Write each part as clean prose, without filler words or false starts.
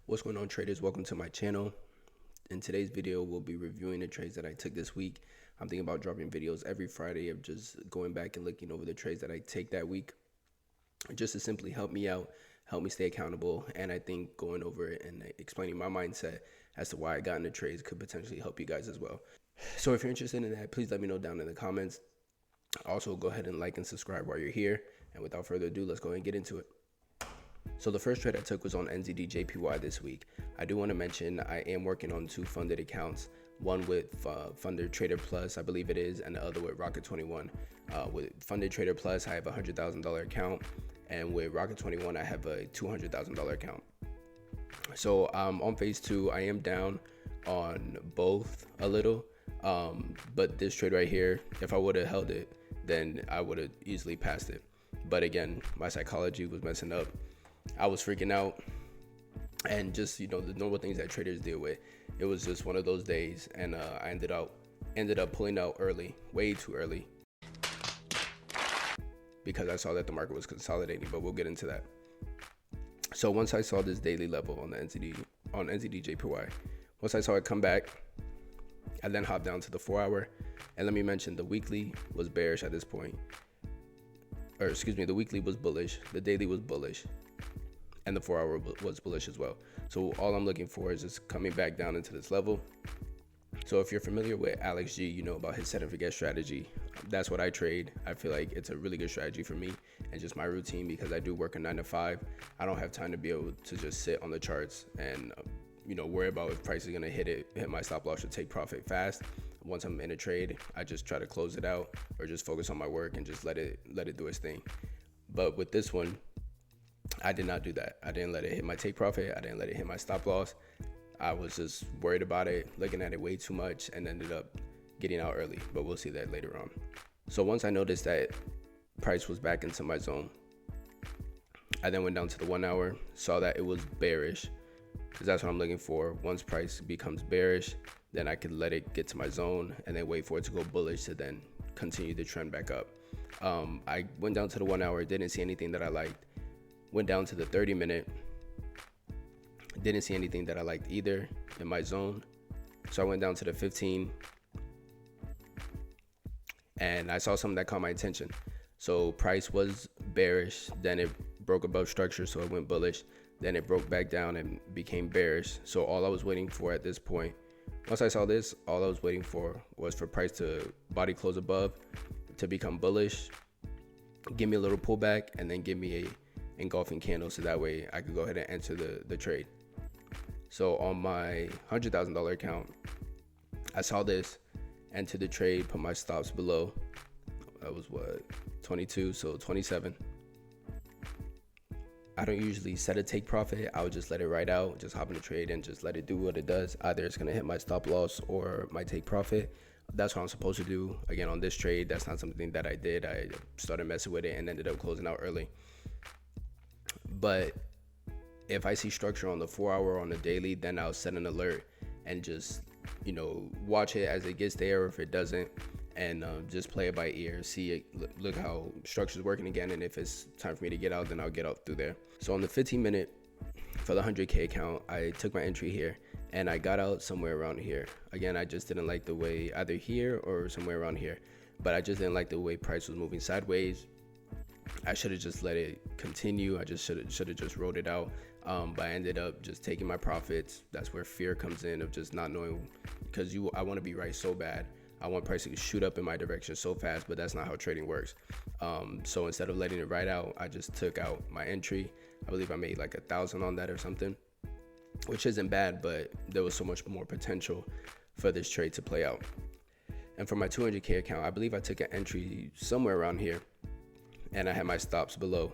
What's going on, traders? Welcome to my channel. In today's video, we'll be reviewing the trades that I took this week. I'm thinking about dropping videos every Friday of just going back and looking over the trades that I take that week, just to simply help me out, help me stay accountable. And I think going over it and explaining my mindset as to why I got into trades could potentially help you guys as well. So if you're interested in that, please let me know down in the comments. Also, go ahead and like and subscribe while you're here. And without further ado, let's go ahead and get into it. So the first trade I took was on nzdjpy this week. I do want to mention I am working on 2 funded accounts, one with Funded Trader Plus, I believe it is, and the other with Rocket 21. With Funded Trader Plus, I have a $100,000 account, and with Rocket 21, I have a $200,000 account. So on phase 2, I am down on both a little, but this trade right here, if I would have held it, then I would have easily passed it. But again, my psychology was messing up. I was freaking out, and just the normal things that traders deal with. It was just one of those days, and I ended up pulling out early, way too early, because I saw that the market was consolidating. But we'll get into that. So once I saw this daily level on the nzdjpy, once I saw it come back, I then hopped down to the 4-hour. And let me mention, the weekly was bearish at this point, or excuse me, the weekly was bullish, the daily was bullish, and the 4-hour was bullish as well. So all I'm looking for is just coming back down into this level. So if you're familiar with Alex G, you know about his set and forget strategy. That's what I trade. I feel like it's a really good strategy for me and just my routine, because I do work a 9 to 5. I don't have time to be able to just sit on the charts and worry about if price is gonna hit my stop loss or take profit fast. Once I'm in a trade, I just try to close it out or just focus on my work and just let it do its thing. But with this one, I did not do that. I didn't let it hit my take profit. I didn't let it hit my stop loss. I was just worried about it, looking at it way too much, and ended up getting out early. But we'll see that later on. So once I noticed that price was back into my zone, I then went down to the 1-hour, saw that it was bearish, because that's what I'm looking for. Once price becomes bearish, then I could let it get to my zone and then wait for it to go bullish to then continue the trend back up. I went down to the 1-hour, didn't see anything that I liked. Went down to the 30-minute, didn't see anything that I liked either in my zone. So I went down to the 15, and I saw something that caught my attention. So price was bearish, then it broke above structure, so it went bullish. Then it broke back down and became bearish. So all I was waiting for at this point, once I saw this, all I was waiting for was for price to body close above, to become bullish, give me a little pullback, and then give me a engulfing candle, so that way I could go ahead and enter the trade. So on my $100,000 account, I saw this, entered the trade, put my stops below. That was what, 22, so 27. I don't usually set a take profit. I would just let it ride out, just hop in the trade and just let it do what it does. Either it's gonna hit my stop loss or my take profit. That's what I'm supposed to do. Again, on this trade, that's not something that I did. I started messing with it and ended up closing out early. But if I see structure on the 4-hour or on the daily, then I'll set an alert and just watch it as it gets there, or if it doesn't, and just play it by ear, see it, look how structure's working again, and if it's time for me to get out, then I'll get out through there. So on the 15-minute for the 100K account, I took my entry here and I got out somewhere around here. Again, I just didn't like the way, either here or somewhere around here, but I just didn't like the way price was moving sideways. I should have just let it continue. I just should have just rode it out. But I ended up just taking my profits. That's where fear comes in, of just not knowing, because I want to be right so bad. I want price to shoot up in my direction so fast, but that's not how trading works. So instead of letting it ride out, I just took out my entry. I believe I made like 1,000 on that or something, which isn't bad, but there was so much more potential for this trade to play out. And for my 200K account, I believe I took an entry somewhere around here, and I had my stops below.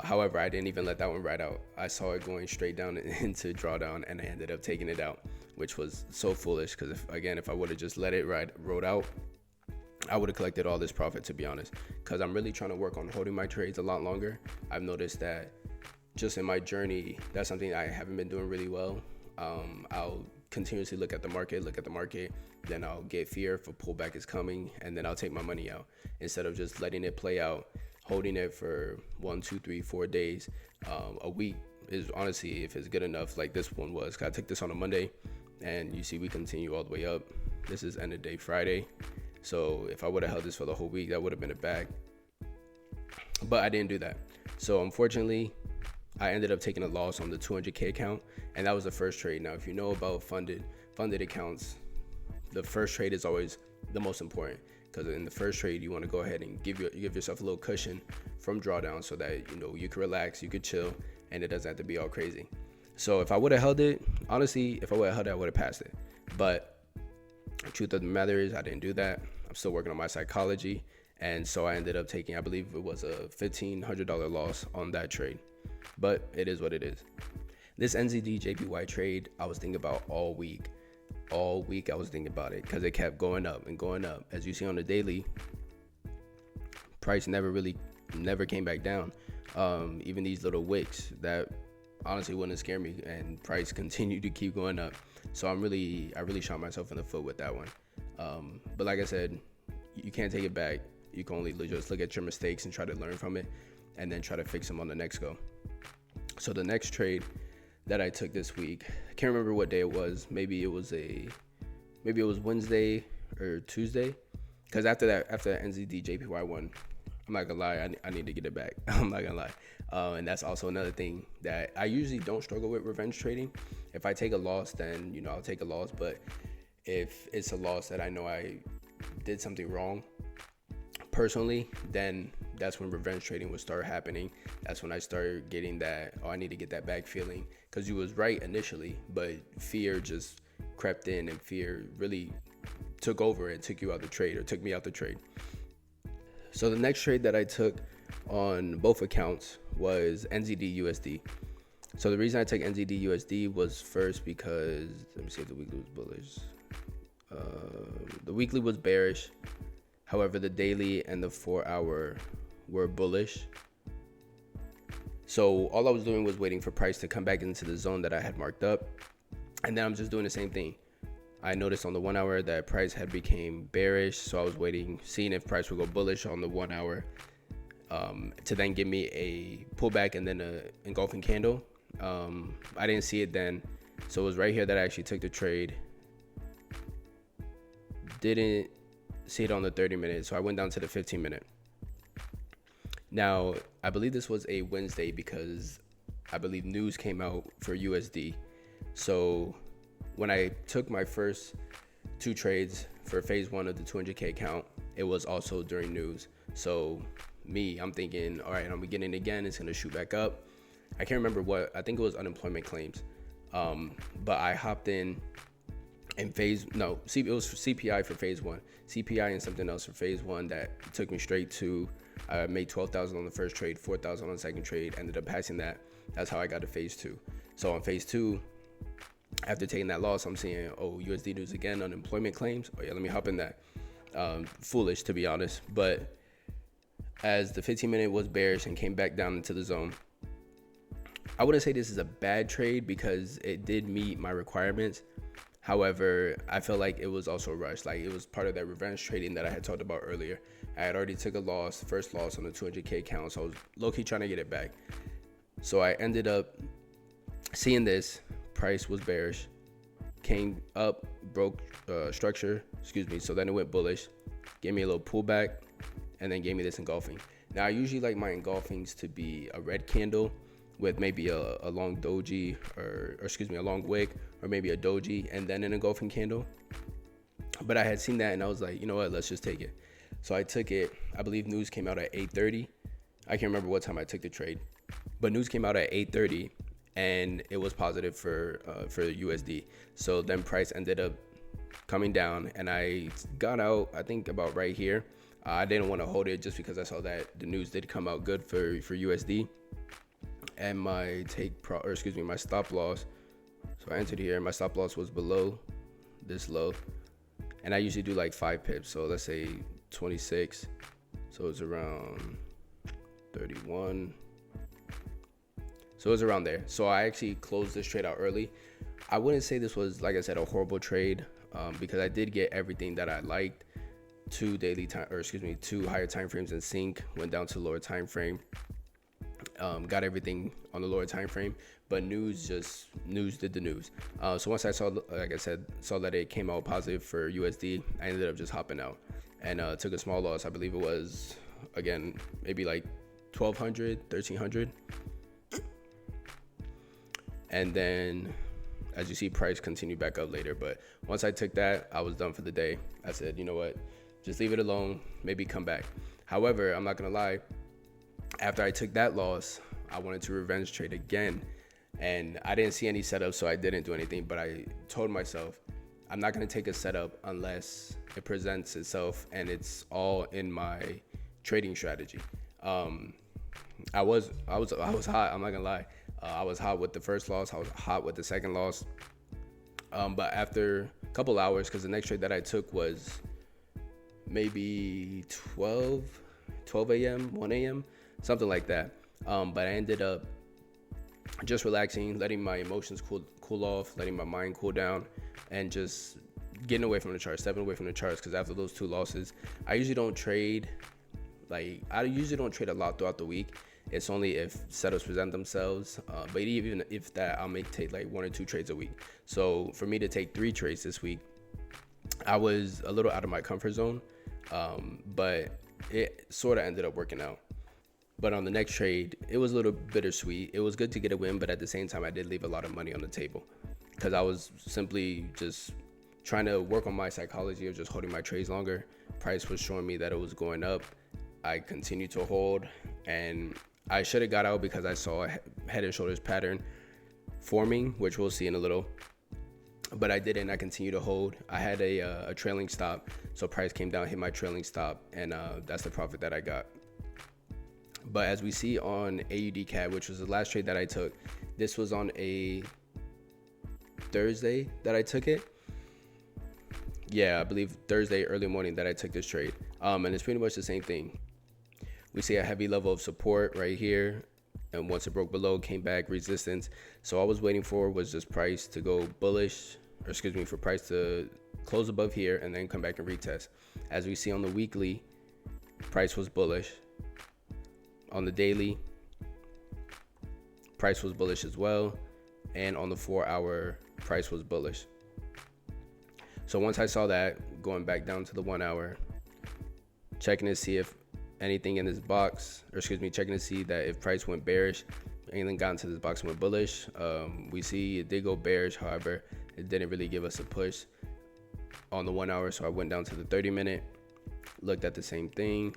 However, I didn't even let that one ride out. I saw it going straight down into drawdown, and I ended up taking it out, which was so foolish, because if I would have just let it rode out, I would have collected all this profit, to be honest, because I'm really trying to work on holding my trades a lot longer. I've noticed that just in my journey, that's something I haven't been doing really well. I'll continuously look at the market, then I'll get fear if a pullback is coming, and then I'll take my money out instead of just letting it play out, holding it for 1, 2, 3, 4 days, a week. is honestly if it's good enough, like this one was. I took this on a Monday, and you see we continue all the way up. This is end of day Friday, so if I would have held this for the whole week, that would have been a bag. But I didn't do that. So unfortunately, I ended up taking a loss on the 200K account, and that was the first trade. Now, if you know about funded accounts, the first trade is always the most important, because in the first trade, you want to go ahead and give yourself a little cushion from drawdown so that you can relax, you could chill, and it doesn't have to be all crazy. So if I would have held it, honestly, if I would have held it, I would have passed it. But the truth of the matter is, I didn't do that. I'm still working on my psychology. And so I ended up taking, I believe it was a $1,500 loss on that trade. But it is what it is. This nzdjpy trade, I was thinking about all week. All week I was thinking about it because it kept going up and going up. As you see on the daily, price never came back down. Even these little wicks that honestly wouldn't scare me, and price continued to keep going up. So I really shot myself in the foot with that one. But like I said, you can't take it back. You can only just look at your mistakes and try to learn from it, and then try to fix them on the next go. So the next trade that I took this week, I can't remember what day it was. Maybe it was Wednesday or Tuesday. Because after that nzdjpy one, I'm not gonna lie, I need to get it back. I'm not gonna lie. And that's also another thing that I usually don't struggle with revenge trading. If I take a loss, then I'll take a loss. But if it's a loss that I know I did something wrong personally, then that's when revenge trading would start happening. That's when I started getting that, I need to get that back feeling, because you was right initially, but fear just crept in, and fear really took over and took you out the trade, or took me out the trade. So the next trade that I took on both accounts was nzdusd. So the reason I took nzdusd was first because, let me see if the weekly was bullish. The weekly was bearish. However, the daily and the 4 hour were bullish. So all I was doing was waiting for price to come back into the zone that I had marked up. And then I'm just doing the same thing. I noticed on the 1 hour that price had became bearish. So I was waiting, seeing if price would go bullish on the 1 hour to then give me a pullback and then an engulfing candle. I didn't see it then. So it was right here that I actually took the trade. Didn't see it on the 30 minute, so I went down to the 15 minute. Now, I believe this was a Wednesday because I believe news came out for USD. So when I took my first two trades for phase one of the 200K account, it was also during news. So I'm thinking, all right, I'm beginning again. It's going to shoot back up. I can't remember what, I think it was unemployment claims. But I hopped in and it was for CPI for phase one, CPI and something else for phase one that took me straight to, I made 12,000 on the first trade, 4,000 on the second trade, ended up passing that. That's how I got to phase two. So on phase two, after taking that loss, I'm seeing, USD news again, unemployment claims. Oh yeah, let me hop in that. Foolish, to be honest. But as the 15 minute was bearish and came back down into the zone, I wouldn't say this is a bad trade because it did meet my requirements. However, I felt like it was also rushed. Like it was part of that revenge trading that I had talked about earlier. I had already took a first loss on the 200K account, so I was low-key trying to get it back. So I ended up seeing this. Price was bearish, came up, broke structure, so then it went bullish, gave me a little pullback, and then gave me this engulfing. Now I usually like my engulfings to be a red candle with maybe a long doji or a long wick, or maybe a doji and then an engulfing candle. But I had seen that and I was like, you know what, let's just take it. So I took it. I believe news came out at 8:30. I can't remember what time I took the trade, but news came out at 8:30 and it was positive for USD. So then price ended up coming down and I got out, I think about right here. I didn't want to hold it just because I saw that the news did come out good for USD. And my my stop loss. So I entered here and my stop loss was below this low. And I usually do like 5 pips. So let's say 26. So it's around 31. So it's around there. So I actually closed this trade out early. I wouldn't say this was, like I said, a horrible trade because I did get everything that I liked. 2 higher time frames in sync, went down to lower time frame. Got everything on the lower time frame, but news did the news. So once I saw, like I said, saw that it came out positive for USD, I ended up just hopping out and took a small loss. I believe it was, again, maybe like 1,200, 1,300. And then, as you see, price continued back up later. But once I took that, I was done for the day. I said, you know what, just leave it alone, maybe come back. However, I'm not gonna lie, after I took that loss, I wanted to revenge trade again. And I didn't see any setup, so I didn't do anything. But I told myself, I'm not gonna take a setup unless it presents itself and it's all in my trading strategy. I was hot. I'm not gonna lie. I was hot with the first loss. I was hot with the second loss. But after a couple hours, because the next trade that I took was maybe 12 a.m., 1 a.m., something like that. But I ended up just relaxing, letting my emotions cool off, letting my mind cool down, and just getting away from the charts, stepping away from the charts. Because after those two losses, I usually don't trade a lot throughout the week. It's only if setups present themselves. But even if that, I'll take like 1 or 2 trades a week. So for me to take 3 trades this week, I was a little out of my comfort zone. But it sort of ended up working out. But on the next trade, it was a little bittersweet. It was good to get a win, but at the same time, I did leave a lot of money on the table because I was simply just trying to work on my psychology of just holding my trades longer. Price was showing me that it was going up. I continued to hold, and I should have got out because I saw a head and shoulders pattern forming, which we'll see in a little. But I didn't. I continued to hold. I had a trailing stop, so price came down, hit my trailing stop, and that's the profit that I got. But as we see on audcad, which was the last trade that I took, this was on a Thursday that I took it. Yeah, I believe Thursday early morning that I took this trade. And it's pretty much the same thing. We see a heavy level of support right here, and once it broke below, came back, resistance. So all I was waiting for was just price to go bullish, for price to close above here and then come back and retest. As we see on the weekly, price was bullish. On the daily, price was bullish as well, and on the 4-hour, price was bullish. So once I saw that, going back down to the 1 hour, checking to see if anything in this box, checking to see that if price went bearish, anything got into this box and went bullish. We see it did go bearish, however, it didn't really give us a push on the 1 hour, so I went down to the 30-minute, looked at the same thing.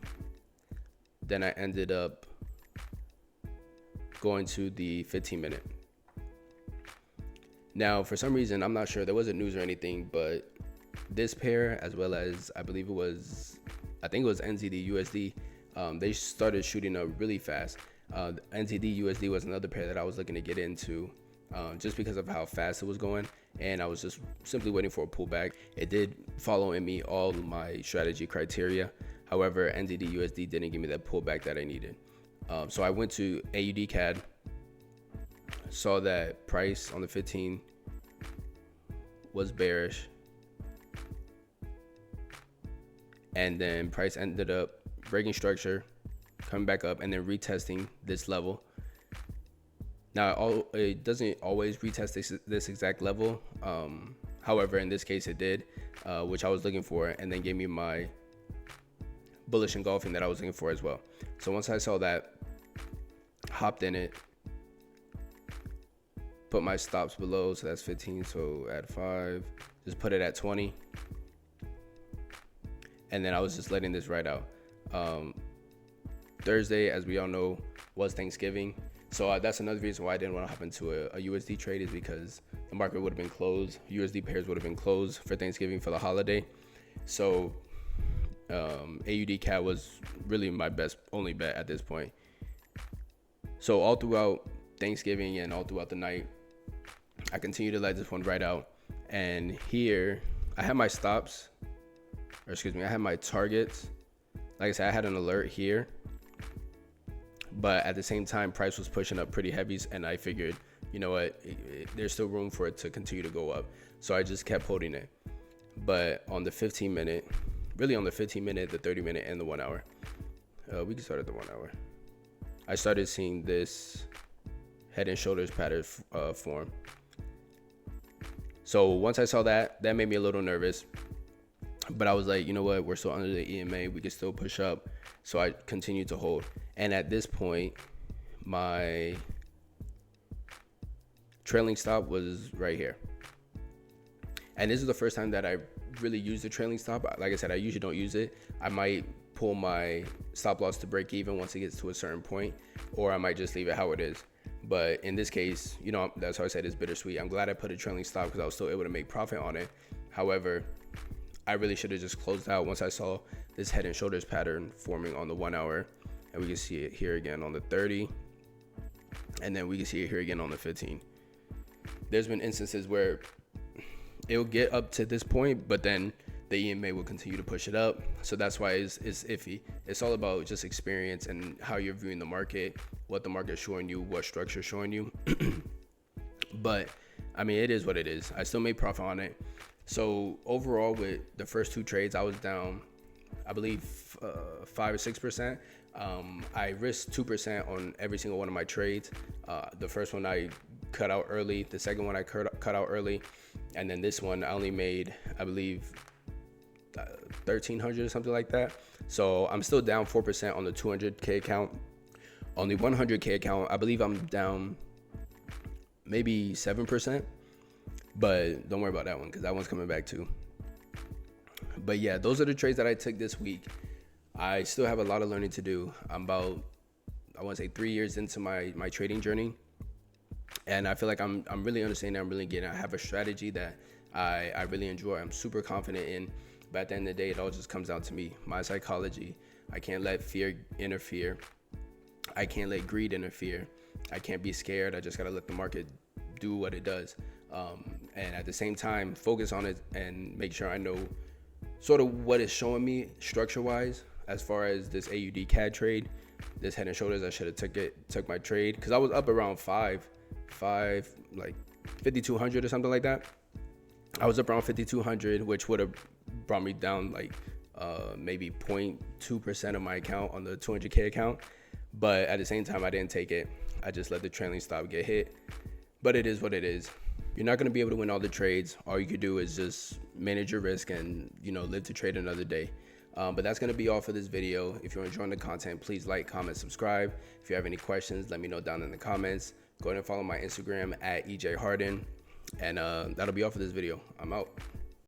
Then I ended up going to the 15-minute. Now, for some reason, I'm not sure, there wasn't news or anything, but this pair, as well as I think it was nzdusd, they started shooting up really fast. nzdusd was another pair that I was looking to get into just because of how fast it was going, and I was just simply waiting for a pullback. It did follow in me all my strategy criteria. However, nzdusd didn't give me that pullback that I needed. So I went to audcad, saw that price on the 15 was bearish, and then price ended up breaking structure, coming back up, and then retesting this level. Now, it doesn't always retest this exact level. However, in this case, it did, which I was looking for, and then gave me my bullish engulfing that I was looking for as well. So once I saw that, hopped in it, put my stops below, so that's 15, so add 5, just put it at 20, and then I was just letting this ride out. Thursday, as we all know, was Thanksgiving, so that's another reason why I didn't want to hop into a USD trade, is because the market would have been closed, USD pairs would have been closed for Thanksgiving for the holiday. So audcad was really my only bet at this point. So all throughout Thanksgiving and all throughout the night, I continued to let this one ride out. And here I had my stops, I had my targets. Like I said, I had an alert here, but at the same time, price was pushing up pretty heavy, and I figured, you know what, there's still room for it to continue to go up. So I just kept holding it. But on the 15-minute, really on the 15-minute, the 30-minute, and the 1 hour, we can start at the 1 hour. I started seeing this head and shoulders pattern form. So once I saw that made me a little nervous. But I was like, you know what? We're still under the EMA. We can still push up. So I continued to hold. And at this point, my trailing stop was right here. And this is the first time that I really used the trailing stop. Like I said, I usually don't use it. I might pull my stop loss to break even once it gets to a certain point, or I might just leave it how it is. But in this case, you know, that's why I said it's bittersweet. I'm glad I put a trailing stop because I was still able to make profit on it. However, I really should have just closed out once I saw this head and shoulders pattern forming on the 1 hour. And we can see it here again on the 30. And then we can see it here again on the 15. There's been instances where it'll get up to this point, but then the EMA will continue to push it up. So that's why it's iffy. It's all about just experience and how you're viewing the market, what the market's showing you, what structure is showing you. But I mean, it is what it is. I still made profit on it. So overall, with the first two trades, I was down, I believe, 5 or 6%. I risked 2% on every single one of my trades. The first one I cut out early. The second one I cut out early. And then this one I only made, I believe, 1,300 or something like that. So I'm still down 4% on the 200K account. On the 100K account, I believe I'm down maybe 7%. But don't worry about that one because that one's coming back too. But yeah, those are the trades that I took this week. I still have a lot of learning to do. I'm about, I want to say 3 years into my trading journey. And I feel like I'm really understanding, I'm really getting, I have a strategy that I really enjoy, I'm super confident in. But at the end of the day, it all just comes down to me, my psychology. I can't let fear interfere. I can't let greed interfere. I can't be scared. I just got to let the market do what it does. And at the same time, focus on it and make sure I know sort of what it's showing me structure-wise. As far as this audcad trade, this head and shoulders, I should have took my trade because I was up around five, like 5,200 or something like that. I was up around 5,200, which would have brought me down like maybe 0.2% of my account on the 200K account. But at the same time, I didn't take it. I just let the trailing stop get hit. But it is what it is. You're not going to be able to win all the trades. All you could do is just manage your risk and, you know, live to trade another day. But that's going to be all for this video. If you're enjoying the content, please like, comment, subscribe. If you have any questions, let me know down in the comments. Go ahead and follow my Instagram at EJ Harden. And that'll be all for this video. I'm out.